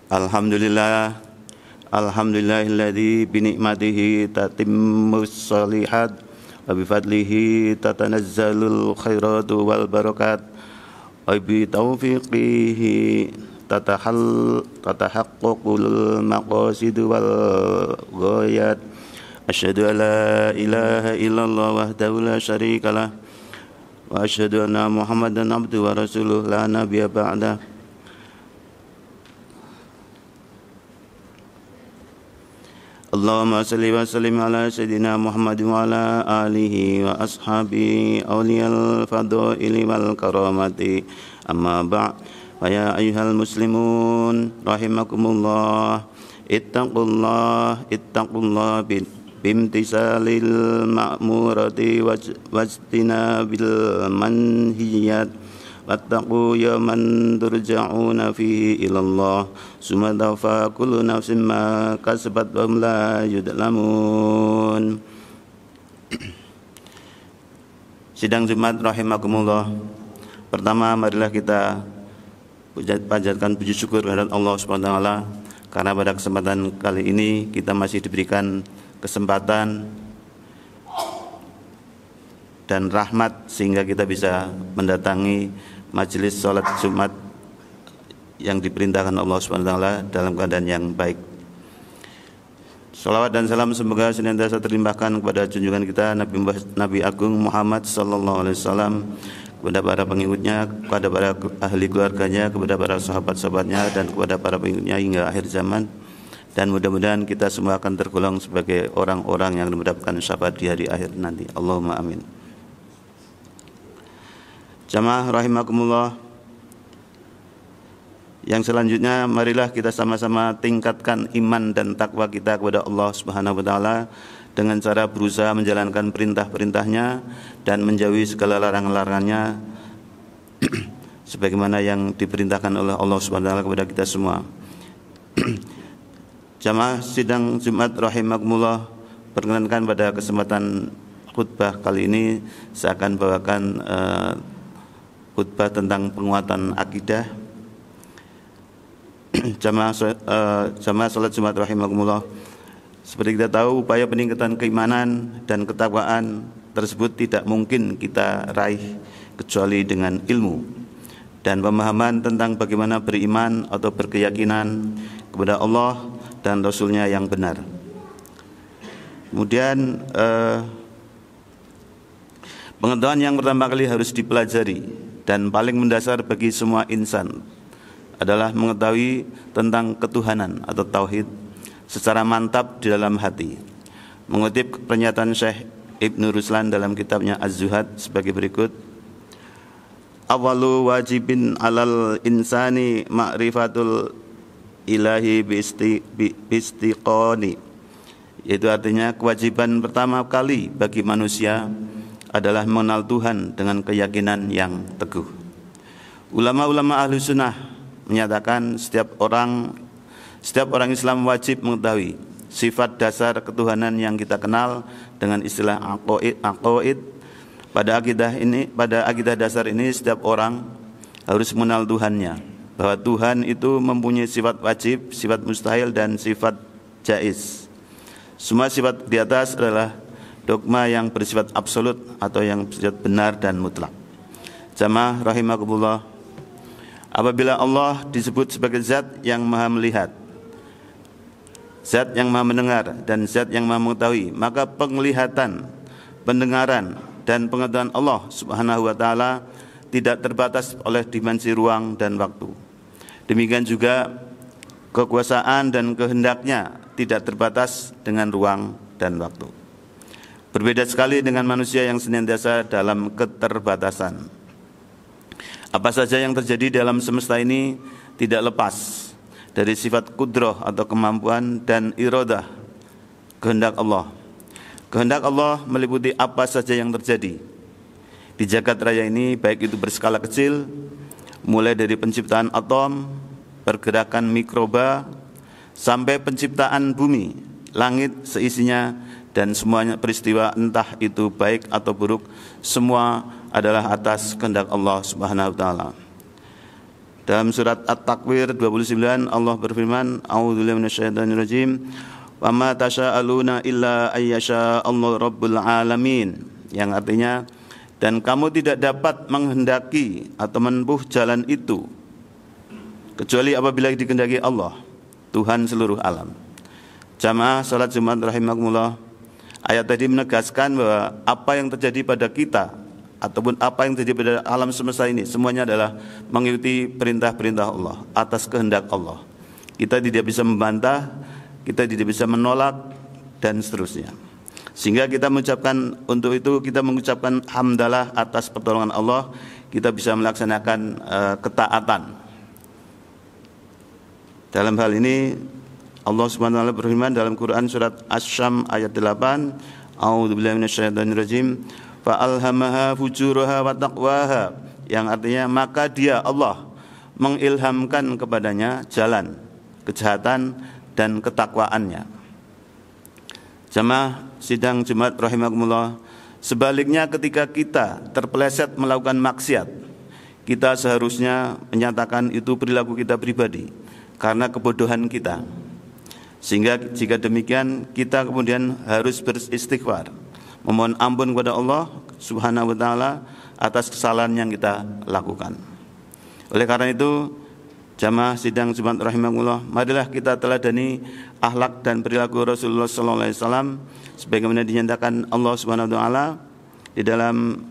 Alhamdulillah, alhamdulillahilladzi bi ni'matihi tatimmus shalihat wa bi fadlihi tatanazzalul khairatu wal barakat wa bi taufiqihi tatahaqqaqul maqasid wal ghayat. Asyhadu an la ilaha illallah wahdahu la syarikalah wa asyhadu anna Muhammadan abduhu wa rasuluh la nabiyya ba'dah. Allahumma salli wa sallim ala sayyidina Muhammad wa ala alihi wa ashabihi awliyal fadaili wal karamati. Amma ba'd. Wa ya ayyuhal muslimun rahimakumullah, ittaqullah bimtisalil ma'murati wajtinabil manhiyat. Wattaqu yawman turja'una fihi ilallah summa tawaffa kullu nafsin ma kasabat wa hum la yudlamun. Sidang Jumat rahimakumullah. Pertama, marilah kita panjatkan puji syukur kehadirat Allah Subhanahu wa taala karena pada kesempatan kali ini kita masih diberikan kesempatan dan rahmat sehingga kita bisa mendatangi majelis salat Jumat yang diperintahkan Allah Subhanahu wa taala dalam keadaan yang baik. Salawat dan salam semoga senantiasa terlimpahkan kepada junjungan kita Nabi Agung Muhammad sallallahu alaihi wasallam, kepada para pengikutnya, kepada para ahli keluarganya, kepada para sahabat-sahabatnya dan kepada para pengikutnya hingga akhir zaman. Dan mudah-mudahan kita semua akan tergolong sebagai orang-orang yang mendapatkan syafaat di hari akhir nanti. Allahumma amin. Jamaah rahimakumullah. Yang selanjutnya marilah kita sama-sama tingkatkan iman dan takwa kita kepada Allah Subhanahu wa taala dengan cara berusaha menjalankan perintah-perintahnya dan menjauhi segala larangan-larangannya sebagaimana yang diperintahkan oleh Allah Subhanahu wa taala kepada kita semua. Jamaah sidang Jumat rahimakumullah, perkenankan pada kesempatan khutbah kali ini saya akan bawakan khutbah tentang penguatan akidah. Jamaah salat Jumat rahimakumullah, seperti kita tahu upaya peningkatan keimanan dan ketakwaan tersebut tidak mungkin kita raih kecuali dengan ilmu dan pemahaman tentang bagaimana beriman atau berkeyakinan kepada Allah dan Rasul-Nya yang benar. Kemudian pengetahuan yang pertama kali harus dipelajari dan paling mendasar bagi semua insan adalah mengetahui tentang ketuhanan atau tauhid secara mantap di dalam hati. Mengutip pernyataan Syekh Ibnu Ruslan dalam kitabnya Az-Zuhad sebagai berikut: Awalu wajibin alal insani ma'rifatul ilahi bistiqoni, yaitu artinya kewajiban pertama kali bagi manusia adalah mengenal Tuhan dengan keyakinan yang teguh. Ulama-ulama ahlu sunnah menyatakan setiap orang Islam wajib mengetahui sifat dasar ketuhanan yang kita kenal dengan istilah aqaid. Pada akidah dasar ini setiap orang harus mengenal Tuhannya, bahwa Tuhan itu mempunyai sifat wajib, sifat mustahil dan sifat jaiz. Semua sifat di atas adalah dogma yang bersifat absolut atau yang bersifat benar dan mutlak. Jamaah rahimakumullah, apabila Allah disebut sebagai zat yang maha melihat, zat yang maha mendengar dan zat yang maha mengetahui, maka penglihatan, pendengaran dan pengetahuan Allah Subhanahu wa taala tidak terbatas oleh dimensi ruang dan waktu. Demikian juga kekuasaan dan kehendaknya tidak terbatas dengan ruang dan waktu. Berbeda sekali dengan manusia yang senantiasa dalam keterbatasan. Apa saja yang terjadi dalam semesta ini tidak lepas dari sifat kudrah atau kemampuan dan iradah, kehendak Allah. Kehendak Allah meliputi apa saja yang terjadi di jagat raya ini, baik itu berskala kecil, mulai dari penciptaan atom, pergerakan mikroba, sampai penciptaan bumi, langit seisinya, dan semuanya peristiwa entah itu baik atau buruk, semua adalah atas kehendak Allah Subhanahu wa taala. Dalam surat At-Takwir 29 Allah berfirman, A'udzubillahi minasyaitonirrajim. Wa ma tasya'aluna illa ayyasha Allah rabbul alamin, yang artinya, dan kamu tidak dapat menghendaki atau menempuh jalan itu kecuali apabila dikehendaki Allah, Tuhan seluruh alam. Jamaah salat Jumat rahimakumullah, ayat tadi menegaskan bahwa apa yang terjadi pada kita ataupun apa yang terjadi pada alam semesta ini semuanya adalah mengikuti perintah-perintah Allah, atas kehendak Allah. Kita tidak bisa membantah, kita tidak bisa menolak, dan seterusnya. Sehingga kita mengucapkan, untuk itu kita mengucapkan hamdalah atas pertolongan Allah, kita bisa melaksanakan ketaatan. Dalam hal ini Allah Subhanahu wa taala berfirman dalam Quran surat Asy-Syams ayat 8, A'udzubillahi minasyaitonirrajim. Fa'alhamaha fujuraha wa taqwaha, yang artinya maka dia Allah mengilhamkan kepadanya jalan kejahatan dan ketakwaannya. Jamaah sidang Jumat rahimakumullah, sebaliknya ketika kita terpeleset melakukan maksiat, kita seharusnya menyatakan itu perilaku kita pribadi karena kebodohan kita. Sehingga jika demikian kita kemudian harus beristighfar, memohon ampun kepada Allah Subhanahu wa taala atas kesalahan yang kita lakukan. Oleh karena itu, jamaah sidang Jumat rahimakumullah, marilah kita teladani akhlak dan perilaku Rasulullah sallallahu alaihi wasallam sebagaimana dinyatakan Allah Subhanahu wa taala di dalam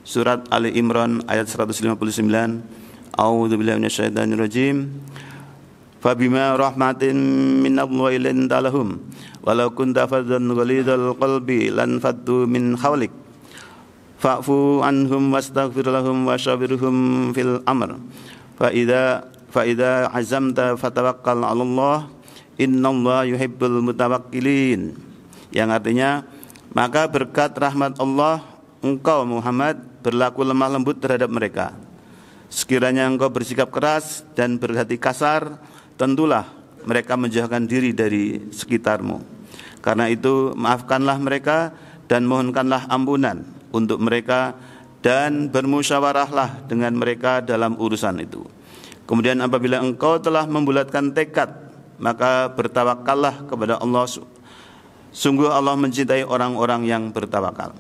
surat Ali Imran ayat 159. A'udzubillahi minasyaitonirrajim. Fabima rahmatin minallahi linta lahum walau kunta faddan ghalidhal qalbi lan faddu min hawlik fa'fu anhum wastaghfir lahum wasyawirhum fil amr fa idza azamta fatawakkal 'alallah innallaha yuhibbul mutawakkilin, yang artinya maka berkat rahmat Allah engkau Muhammad berlaku lemah lembut terhadap mereka. Sekiranya engkau bersikap keras dan berhati kasar, tentulah mereka menjauhkan diri dari sekitarmu. Karena itu maafkanlah mereka dan mohonkanlah ampunan untuk mereka dan bermusyawarahlah dengan mereka dalam urusan itu. Kemudian apabila engkau telah membulatkan tekad, maka bertawakallah kepada Allah. Sungguh Allah mencintai orang-orang yang bertawakal.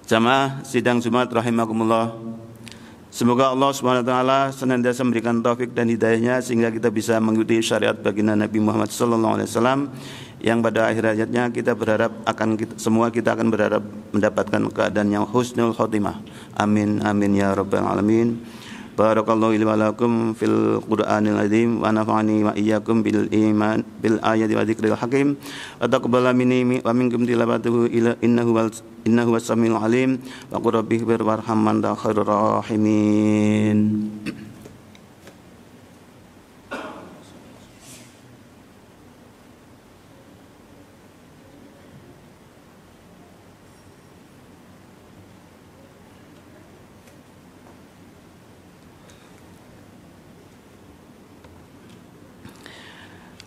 Jamaah sidang Jumat rahimakumullah, semoga Allah SWT senantiasa memberikan taufik dan hidayahnya sehingga kita bisa mengikuti syariat baginda Nabi Muhammad SAW, yang pada akhir hayatnya kita berharap semua kita akan berharap mendapatkan keadaan yang husnul khotimah. Amin amin ya rabbal alamin. Barakallahu li wa lakum fil Qur'anil azim wa nafa'ani wa iyyakum bil iman bil ayati wa dzikril hakim wa taqabbala minni wa minkum tilawatuhu ila innahu was-samiul alim wa qur rabbihbir warham man khairur rahimin.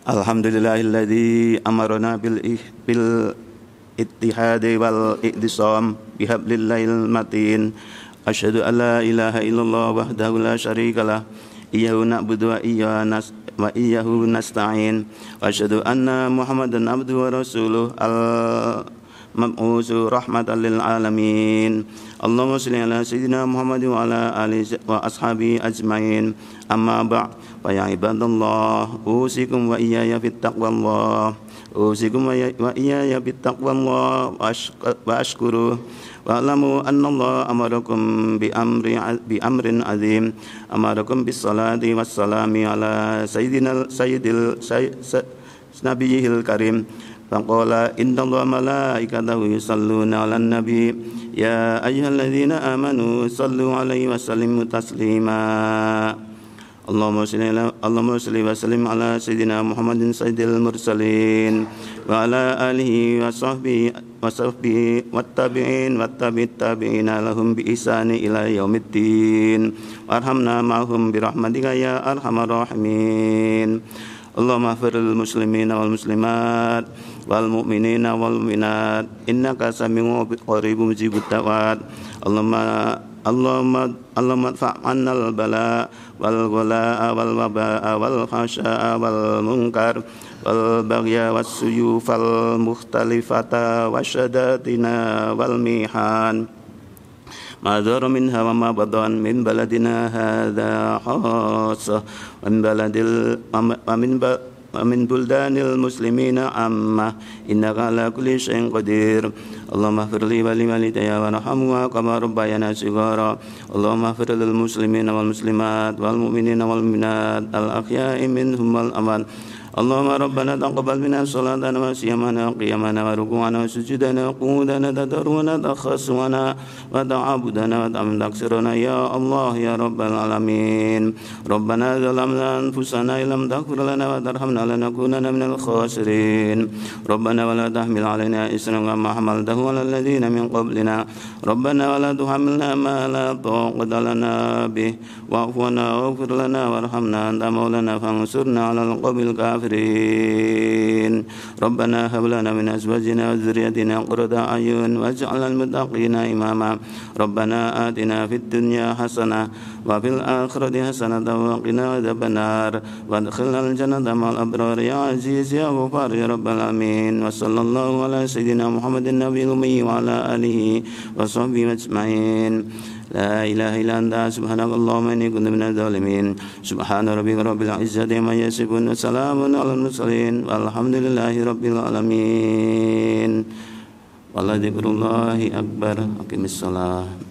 Alhamdulillahilladzi amarna bil ittihadi wal i'tisam bihablillahil matin. Asyhadu an la ilaha illallah wahdahu la syarikalah, iyyahu na'budu wa iyyahu nasta'in. Wa asyhadu anna Muhammadan abduhu wa rasuluh al-mab'usu rahmatan lil alamin. Allahumma shalli ala sayyidina Muhammad wa ala alihi wa ashabihi ajmain. Amma ba'd, fa ya ibadallah, usikum wa iyaya fit taqwallah, usikum wa iyaya fit taqwallah wa ashkuru wa alamu annallaha amarakum bi amrin azim, amarakum bis salati was salami ala sayyidil nabiyil karim. Faqala innallaha malaikatahu yusalluna 'alan nabi ya ayyuhalladzina amanu sallu 'alaihi wa sallimu taslima. Allahumma shalli wa sallim ala sayyidina Muhammadin sayyidil mursalin wa ala alihi wa sahbihi wattabi'in wattabi'ina lahum bi ihsani ila yaumiddin warhamna ma'hum bi rahmatika ya arhamar rahimin. Allahumma ighfirlil muslimina wal muslimat wal mu'minina wal mu'minat innaka sami'un qaribun mujibud da'wat. اللهم ادفع عنا البلاء والغلاء والوباء والفحشاء والمنكر والبغي والسيوف المختلفة والشدائد والمحن ما ظهر منها وما بطن من بلدنا هذا خاصة ومن بلدان المسلمين عامة إنك على كل شيء قدير اللهم اغفر لي ولوالدي وارحمهما كما ربيانا صغارا اللهم اغفر للمسلمين والمسلمات والمؤمنين والمؤمنات الأحياء منهم والأموات اللهم ربنا تقبل منا صلاتنا وصيامنا وقيامنا وركوعنا وسجودنا وقعودنا تضرعنا وتخشعنا وتعبدنا وتقصيرنا يا الله يا رب العالمين ربنا ظلمنا أنفسنا إن لم تغفر لنا وترحمنا لنكونن من الخاسرين ربنا ولا تحمل علينا إصرا كما حملته على الذين من قبلنا ربنا ولا تحملنا ما لا طاقة لنا به واعف عنا واغفر لنا وارحمنا أنت مولانا فانصرنا على القوم الكافرين ربنا هب لنا من أزواجنا وذريتنا قرة أعين واجعلنا للمتقين إماما ربنا آتنا في الدنيا حسنة وفي الآخرة حسنة وقنا عذاب النار وادخلنا الجنة مع الأبرار يا عزيز يا غفار يا رب العالمين وصلى الله على سيدنا محمد النبي الأمي وعلى آله وصحبه أجمعين لا إله إلا أنت سبحانك اللهم إني كنت من الظالمين سبحان ربك رب العزة عما يصفون وسلام على المرسلين والحمد لله رب العالمين ولذكر الله أكبر أقم الصلاة